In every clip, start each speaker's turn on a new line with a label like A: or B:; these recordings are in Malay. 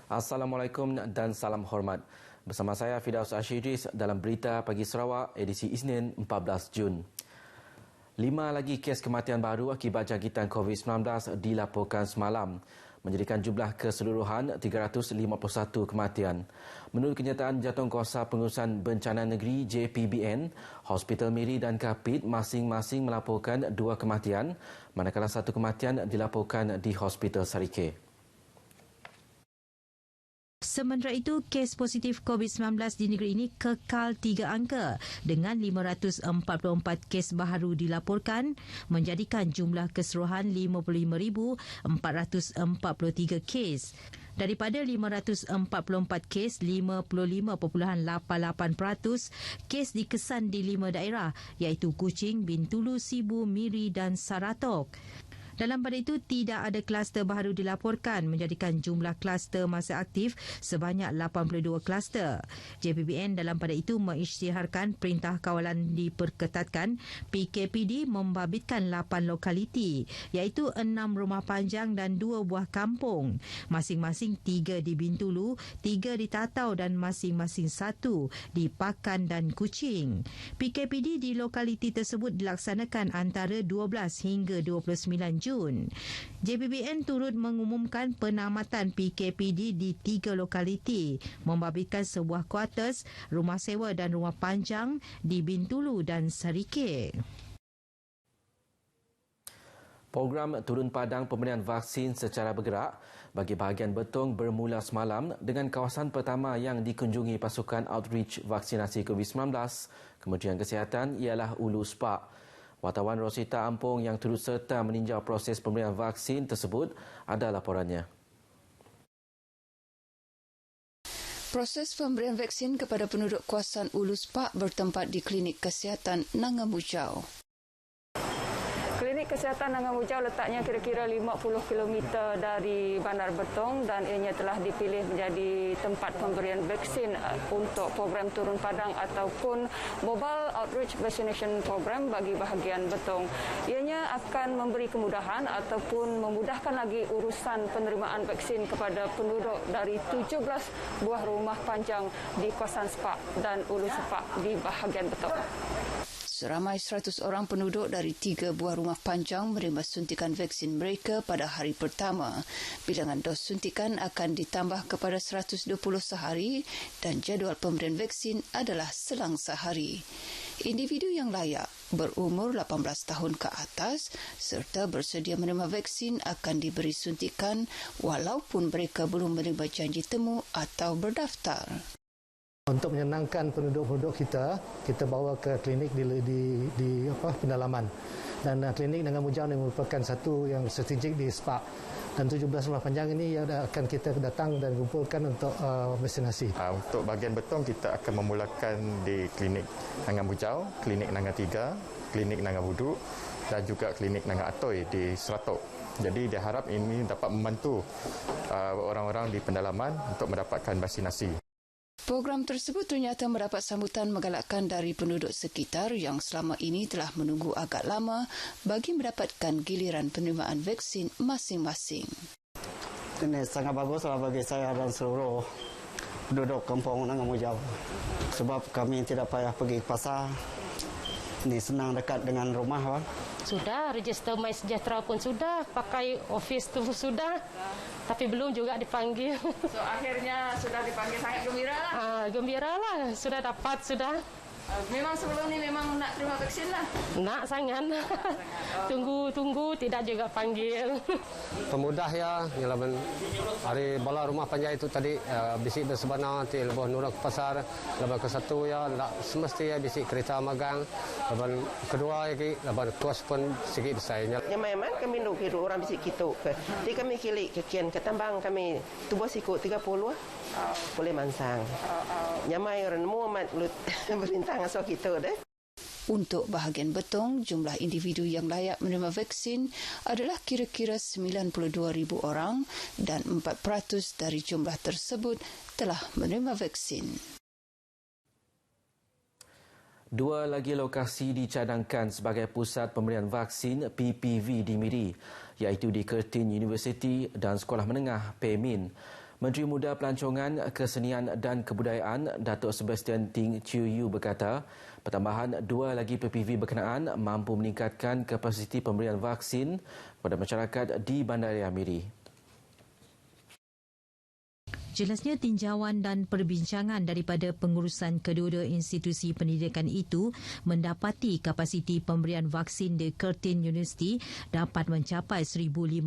A: Assalamualaikum dan salam hormat. Bersama saya Fidaus Ashidris dalam Berita Pagi Sarawak edisi Isnin 14 Jun. 5 lagi kes kematian baru akibat jangkitan COVID-19 dilaporkan semalam, menjadikan jumlah keseluruhan 351 kematian. Menurut kenyataan Jawatankuasa Pengurusan Bencana Negeri JPBN, Hospital Miri dan Kapit masing-masing melaporkan 2 kematian, manakala 1 kematian dilaporkan di Hospital Sarike.
B: Sementara itu, kes positif COVID-19 di negeri ini kekal 3 angka dengan 544 kes baharu dilaporkan, menjadikan jumlah keseluruhan 55,443 kes. Daripada 544 kes, 55.88% kes dikesan di 5 daerah iaitu Kuching, Bintulu, Sibu, Miri dan Saratok. Dalam pada itu, tidak ada kluster baharu dilaporkan, menjadikan jumlah kluster masih aktif sebanyak 82 kluster. JPBN dalam pada itu mengisytiharkan Perintah Kawalan Diperketatkan PKPD membabitkan 8 lokaliti iaitu 6 rumah panjang dan 2 buah kampung. Masing-masing 3 di Bintulu, 3 di Tatau dan masing-masing 1 di Pakan dan Kuching. PKPD di lokaliti tersebut dilaksanakan antara 12 hingga 29 Jun. JPBN turut mengumumkan penamatan PKPD di 3 lokaliti, membabitkan sebuah kuartus, rumah sewa dan rumah panjang di Bintulu dan Sarike.
A: Program turun padang pemberian vaksin secara bergerak bagi bahagian Betong bermula semalam dengan kawasan pertama yang dikunjungi pasukan outreach vaksinasi COVID-19 Kementerian Kesihatan ialah Ulu Spak. Wartawan Rosita Ampong yang turut serta meninjau proses pemberian vaksin tersebut ada laporannya.
C: Proses pemberian vaksin kepada penduduk kawasan Ulu Spak bertempat di Klinik Kesihatan Nangamujau. Klinik Kesihatan Nangamujau letaknya kira-kira 50 km dari Bandar Betong dan ianya telah dipilih menjadi tempat pemberian vaksin untuk program turun padang ataupun Mobile Outreach Vaccination Program bagi bahagian Betong. Ianya akan memberi kemudahan ataupun memudahkan lagi urusan penerimaan vaksin kepada penduduk dari 17 buah rumah panjang di kawasan Spak dan Ulu Spak di bahagian Betong. Seramai 100 orang penduduk dari 3 buah rumah panjang menerima suntikan vaksin mereka pada hari pertama. Bilangan dos suntikan akan ditambah kepada 120 sehari dan jadual pemberian vaksin adalah selang sehari. Individu yang layak berumur 18 tahun ke atas serta bersedia menerima vaksin akan diberi suntikan walaupun mereka belum menerima janji temu atau berdaftar.
D: Untuk menyenangkan penduduk-penduduk kita bawa ke klinik di pendalaman. Dan klinik Nangamujau ini merupakan satu yang strategik di Spak. Dan 17 rumah panjang ini yang akan kita datang dan kumpulkan untuk vaksinasi.
E: Untuk bahagian Betong, kita akan memulakan di klinik Nangamujau, klinik Nanga 3, klinik Nanga Wudu dan juga klinik Nanga Atoy di Seratok. Jadi diharap ini dapat membantu orang-orang di pendalaman untuk mendapatkan vaksinasi.
C: Program tersebut ternyata mendapat sambutan menggalakkan dari penduduk sekitar yang selama ini telah menunggu agak lama bagi mendapatkan giliran penerimaan vaksin masing-masing.
F: Ini sangat baguslah bagi saya dan seluruh penduduk kampung Nangamujau. Sebab kami tidak payah pergi ke pasar. Ini senang dekat dengan rumah.
G: Sudah, register MySejahtera pun sudah, pakai office tu sudah, tapi belum juga dipanggil.
C: So akhirnya sudah dipanggil, sangat gembira lah.
G: Gembira lah, sudah dapat, sudah.
C: Memang sebelum ni memang nak terima vaksin lah?
G: Nak sangat. Tunggu, tidak juga panggil.
H: Pemudah ya, hari bala rumah panjang itu tadi bisik bersebana, nanti lepas nurang ke pasar, lepas ke satu ya, semesti ya bisik kereta magang, lepas kedua lagi, lepas kos pun sikit besarnya.
I: Yang memang kami nak kira orang bisik kita ke. Di kami kilik kekian ketambang kami tubuh siku 30 boleh mansang. Nyamai orang Muhammad lut berintang asal kita deh.
C: Untuk bahagian Betong, jumlah individu yang layak menerima vaksin adalah kira-kira 92,000 orang dan 4% dari jumlah tersebut telah menerima vaksin.
A: 2 lagi lokasi dicadangkan sebagai pusat pemberian vaksin PPV di Miri, iaitu di Curtin University dan Sekolah Menengah Pemin. Menteri Muda Pelancongan, Kesenian dan Kebudayaan Datuk Sebastian Ting Chiu Yu berkata, pertambahan 2 lagi PPV berkenaan mampu meningkatkan kapasiti pemberian vaksin kepada masyarakat di Bandaraya Miri.
B: Jelasnya tinjauan dan perbincangan daripada pengurusan kedua-dua institusi pendidikan itu mendapati kapasiti pemberian vaksin di Curtin University dapat mencapai 1,500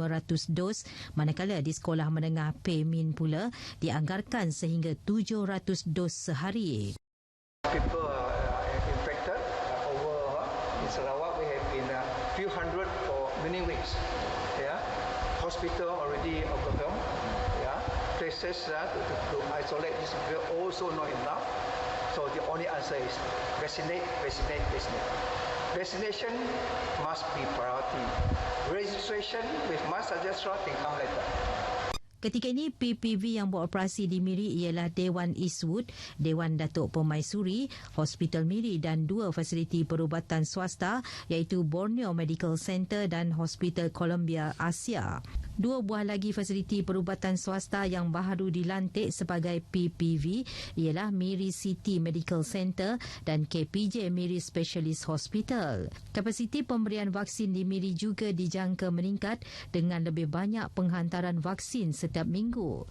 B: dos, manakala di sekolah menengah Pemin pula dianggarkan sehingga 700 dos sehari.
J: People are infected over in Sarawak. We have been few hundred for many weeks. Yeah, hospital already overwhelmed. Places to isolate is also not enough. So the only answer is vaccinate, vaccinate, vaccinate. Vaccination must be priority. Registration with mass registrar can come later.
B: Ketika ini, PPV yang beroperasi di Miri ialah Dewan Eastwood, Dewan Datuk Permaisuri, Hospital Miri dan 2 fasiliti perubatan swasta iaitu Borneo Medical Center dan Hospital Columbia Asia. 2 buah lagi fasiliti perubatan swasta yang baru dilantik sebagai PPV ialah Miri City Medical Center dan KPJ Miri Specialist Hospital. Kapasiti pemberian vaksin di Miri juga dijangka meningkat dengan lebih banyak penghantaran vaksin setiap minggu.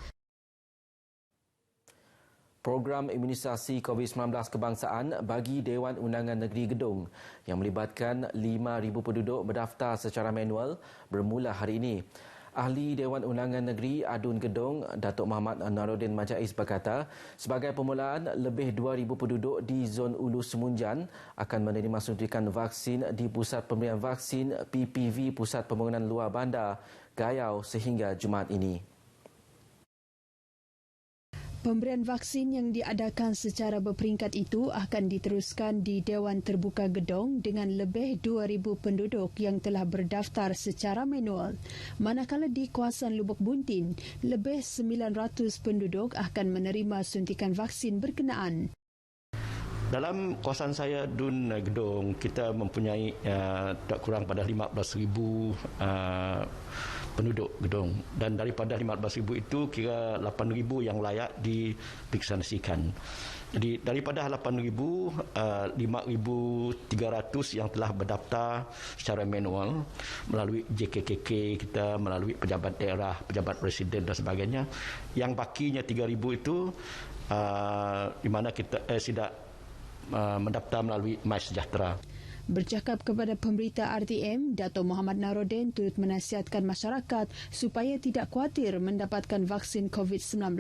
A: Program imunisasi COVID-19 kebangsaan bagi Dewan Undangan Negeri Gedong yang melibatkan 5,000 penduduk berdaftar secara manual bermula hari ini. Ahli Dewan Undangan Negeri Adun Gedong, Datuk Muhammad Naruddin Majais berkata, sebagai permulaan, lebih 2,000 penduduk di Zon Ulu Semunjan akan menerima suntikan vaksin di Pusat Pemberian Vaksin PPV Pusat Pembangunan Luar Bandar, Gayau sehingga Jumaat ini.
K: Pemberian vaksin yang diadakan secara berperingkat itu akan diteruskan di Dewan Terbuka Gedong dengan lebih 2,000 penduduk yang telah berdaftar secara manual. Manakala di kawasan Lubuk Buntin, lebih 900 penduduk akan menerima suntikan vaksin berkenaan.
L: Dalam kawasan saya Dun Gedong, kita mempunyai tak kurang pada 15,000 penduduk Gedong, dan daripada 15,000 itu kira 8,000 yang layak divaksinasikan. Jadi daripada 8,000, 5,300 yang telah berdaftar secara manual melalui JKKK kita, melalui pejabat daerah, pejabat presiden dan sebagainya. Yang bakinya 3,000 itu di mana kita tidak mendaftar melalui MySejahtera.
K: Bercakap kepada pemberita RTM, Datuk Muhammad Naruddin turut menasihatkan masyarakat supaya tidak khawatir mendapatkan vaksin COVID-19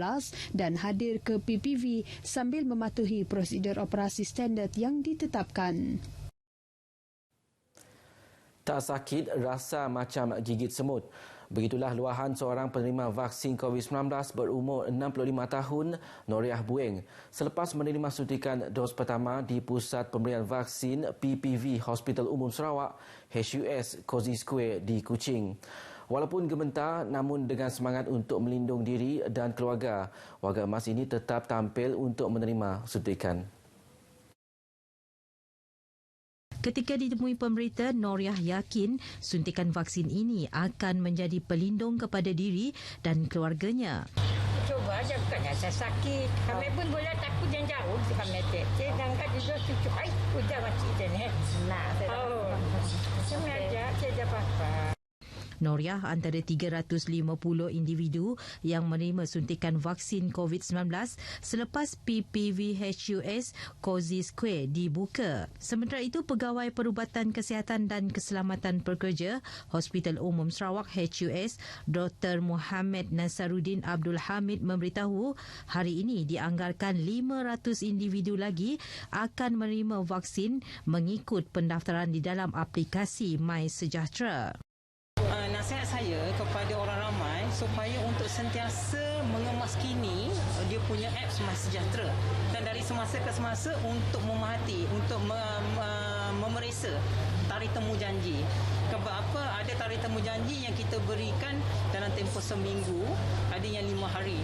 K: dan hadir ke PPV sambil mematuhi prosedur operasi standard yang ditetapkan.
A: Tak sakit, rasa macam gigit semut. Begitulah luahan seorang penerima vaksin COVID-19 berumur 65 tahun, Noriah Bueng, selepas menerima suntikan dos pertama di Pusat Pemberian Vaksin PPV Hospital Umum Sarawak, HUS Kozi Square di Kuching. Walaupun gemetar, namun dengan semangat untuk melindung diri dan keluarga, warga emas ini tetap tampil untuk menerima suntikan.
B: Ketika ditemui pemberita, Noriah yakin suntikan vaksin ini akan menjadi pelindung kepada diri dan keluarganya.
M: Cuba aja, bukannya saya sakit. Kami pun boleh takut yang jauh. Kami saya angkat juga cucu. Udah macam ini. Nah, saya mengajak, saya ada apa-apa.
B: Noriah antara 350 individu yang menerima suntikan vaksin COVID-19 selepas PPV HUS Kozi Square dibuka. Sementara itu, Pegawai Perubatan Kesihatan dan Keselamatan Pekerja Hospital Umum Sarawak HUS Dr. Muhammad Nasaruddin Abdul Hamid memberitahu hari ini dianggarkan 500 individu lagi akan menerima vaksin mengikut pendaftaran di dalam aplikasi MySejahtera.
N: Nasihat saya kepada orang ramai supaya untuk sentiasa mengemaskini dia punya apps MySejahtera dan dari semasa ke semasa untuk memahati, untuk memeriksa tarikh temu janji. Sebab apa? Ada tarikh temu janji yang kita berikan dalam tempoh seminggu, ada yang 5 hari.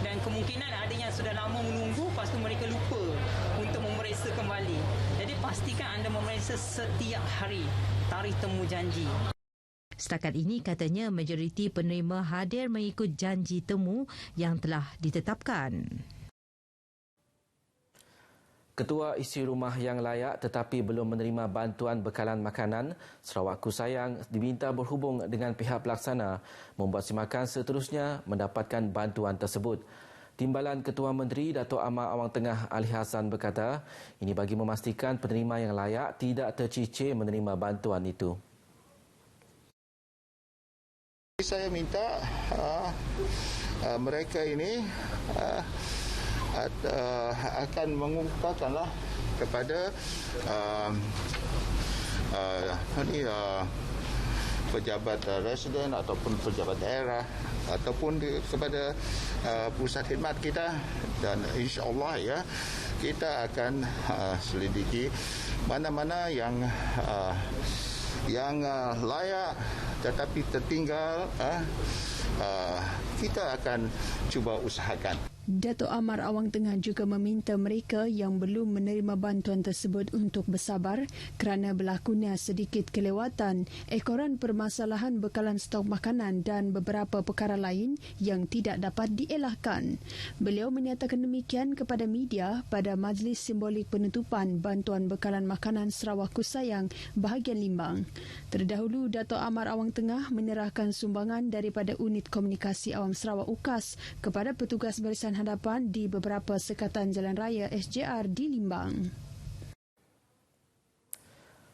N: Dan kemungkinan ada yang sudah lama menunggu, lepas tu mereka lupa untuk memeriksa kembali. Jadi pastikan anda memeriksa setiap hari tarikh temu janji.
B: Setakat ini katanya majoriti penerima hadir mengikut janji temu yang telah ditetapkan.
A: Ketua Isi Rumah Yang Layak tetapi belum menerima bantuan bekalan makanan, Sarawak Ku Sayang diminta berhubung dengan pihak pelaksana membuat simakan seterusnya mendapatkan bantuan tersebut. Timbalan Ketua Menteri Dato' Amar Awang Tengah Ali Hassan berkata, ini bagi memastikan penerima yang layak tidak tercicir menerima bantuan itu.
O: Saya minta mereka ini akan mengungkapkanlah kepada pejabat residen ataupun pejabat daerah ataupun kepada pusat khidmat kita, dan insya-Allah ya kita akan selidiki mana-mana yang layak tetapi tertinggal, kita akan cuba usahakan.
K: Dato' Amar Awang Tengah juga meminta mereka yang belum menerima bantuan tersebut untuk bersabar kerana berlakunya sedikit kelewatan ekoran permasalahan bekalan stok makanan dan beberapa perkara lain yang tidak dapat dielakkan. Beliau menyatakan demikian kepada media pada majlis simbolik penutupan bantuan bekalan makanan Sarawak Ku Sayang bahagian Limbang. Terdahulu, Dato' Amar Awang Tengah menyerahkan sumbangan daripada Unit Komunikasi Awam Sarawak UKAS kepada petugas barisan hadapan di beberapa sekatan jalan raya SJR di Limbang.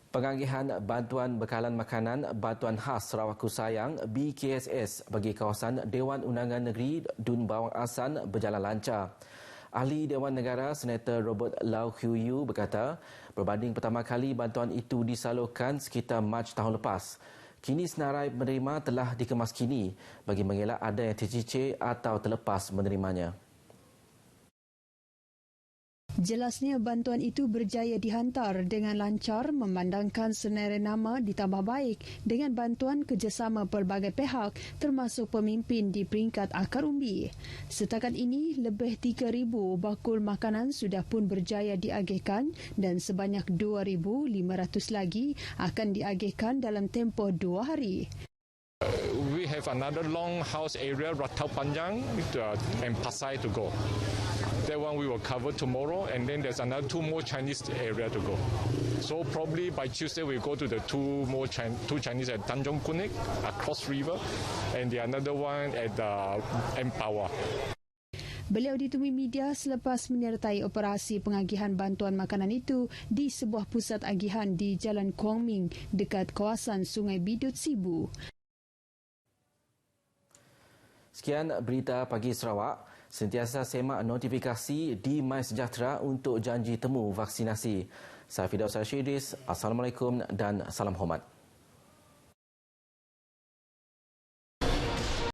A: Penganggihan bantuan bekalan makanan Bantuan Khas Sarawak Ku Sayang BKSS bagi kawasan Dewan Undangan Negeri Dun Bawang Asan berjalan lancar. Ahli Dewan Negara Senator Robert Lau Hu Yu berkata, berbanding pertama kali bantuan itu disalurkan sekitar Mac tahun lepas, kini senarai menerima telah dikemas kini bagi mengelak ada yang tercicir atau terlepas menerimanya.
K: Jelasnya bantuan itu berjaya dihantar dengan lancar memandangkan senarai nama ditambah baik dengan bantuan kerjasama pelbagai pihak termasuk pemimpin di peringkat akar umbi. Setakat ini, lebih 3,000 bakul makanan sudah pun berjaya diagihkan dan sebanyak 2,500 lagi akan diagihkan dalam tempoh 2 hari.
P: We have another long house area, Ratau Panjang and Pasai to go. That one we will cover tomorrow, and then there's another 2 more Chinese area to go. So probably by Tuesday we go to the 2 Chinese at Tanjung Kunik across river, and the another one at Empower.
K: Beliau ditemui media selepas menyertai operasi pengagihan bantuan makanan itu di sebuah pusat agihan di Jalan Kuang Ming dekat kawasan Sungai Bidut, Sibu.
A: Sekian berita pagi Sarawak. Sentiasa semak notifikasi di MySejahtera untuk janji temu vaksinasi. Saya Firdaus Idris. Assalamualaikum dan salam hormat.